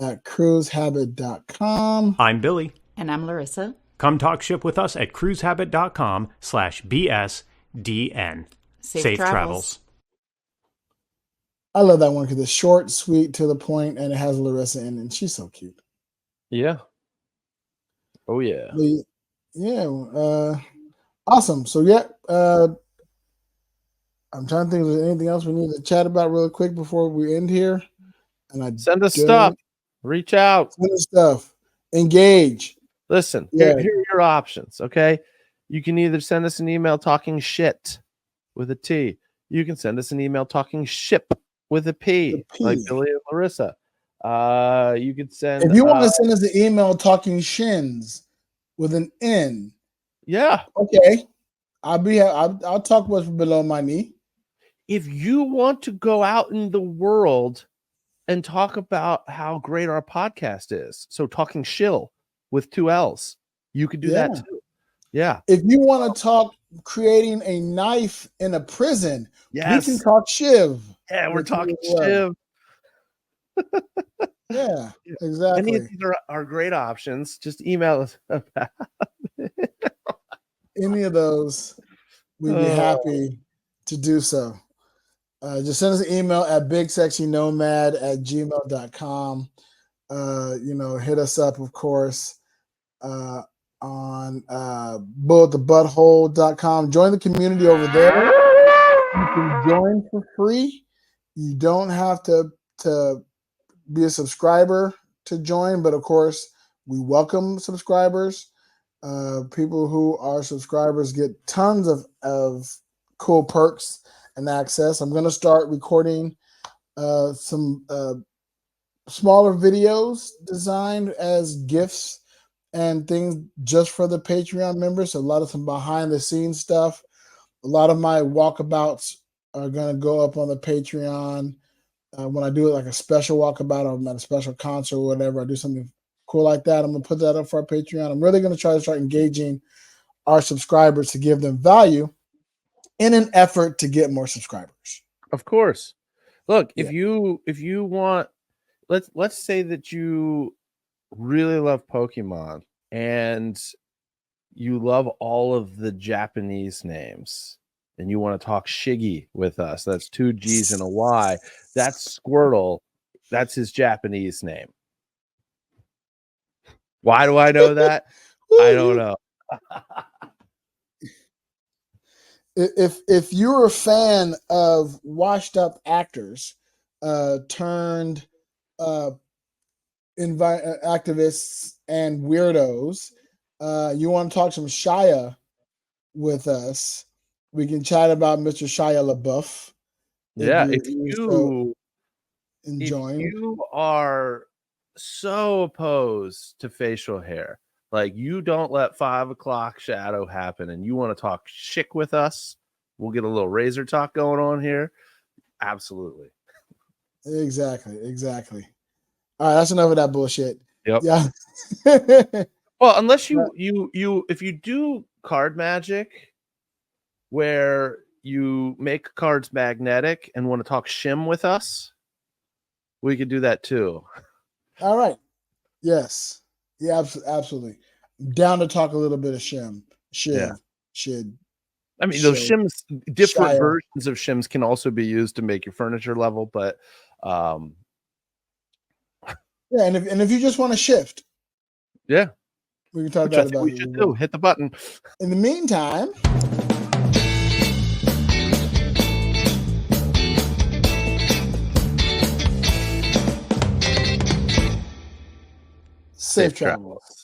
at cruisehabit.com. I'm Billy. And I'm Larissa. Come talk ship with us at cruisehabit.com/BSDN. Safe travels. I love that one because it's short, sweet, to the point, and it has Larissa in it, and she's so cute. Yeah. Oh, yeah. Awesome. So, I'm trying to think if there's anything else we need to chat about real quick before we end here. And Send us stuff. Reach out. Send us stuff. Engage. Listen, here are your options, okay? You can either send us an email talking shit with a T. You can send us an email talking ship with a P. Like Billy and Larissa. You could send... If you want to send us an email talking shins with an N. Yeah. Okay. I'll talk what's below my knee. If you want to go out in the world and talk about how great our podcast is, so talking shill with 2 L's, you could do that too. Yeah. If you want to talk creating a knife in a prison, we can talk shiv. Yeah, we're talking shiv. Yeah, exactly. Any of these are great options. Just email us about any of those. We'd be happy to do so. Just send us an email at bigsexynomad@gmail.com. Hit us up, of course, on bulletthebutthole.com. Join the community over there. You can join for free. You don't have to be a subscriber to join, but of course, we welcome subscribers. People who are subscribers get tons of cool perks and access. I'm going to start recording some smaller videos designed as gifts and things just for the Patreon members. So a lot of some behind the scenes stuff. A lot of my walkabouts are going to go up on the Patreon. When I do like a special walkabout or I'm at a special concert or whatever, I do something cool like that. I'm going to put that up for our Patreon. I'm really going to try to start engaging our subscribers to give them value in an effort to get more subscribers. Of course. Look, if you want, let's say that you really love Pokemon and you love all of the Japanese names and you want to talk Shiggy with us. That's 2 G's and a Y. That's Squirtle. That's his Japanese name. Why do I know that? I don't know. If you're a fan of washed up actors turned activists and weirdos, you want to talk some Shia with us, we can chat about Mr. Shia LaBeouf. If you are so opposed to facial hair, like you don't let 5 o'clock shadow happen and you want to talk chick with us, we'll get a little razor talk going on here. Absolutely. Exactly. All right, that's enough of that bullshit. Yep. Yeah. Well, unless you if you do card magic where you make cards magnetic and want to talk shim with us, we could do that too. All right. Yes. Yeah, absolutely. I'm down to talk a little bit of shim. Shid. I mean, those shims, different versions of shims can also be used to make your furniture level, but yeah, and if you just want to shift, we can talk about it. We should do. Hit the button. In the meantime, safe travels.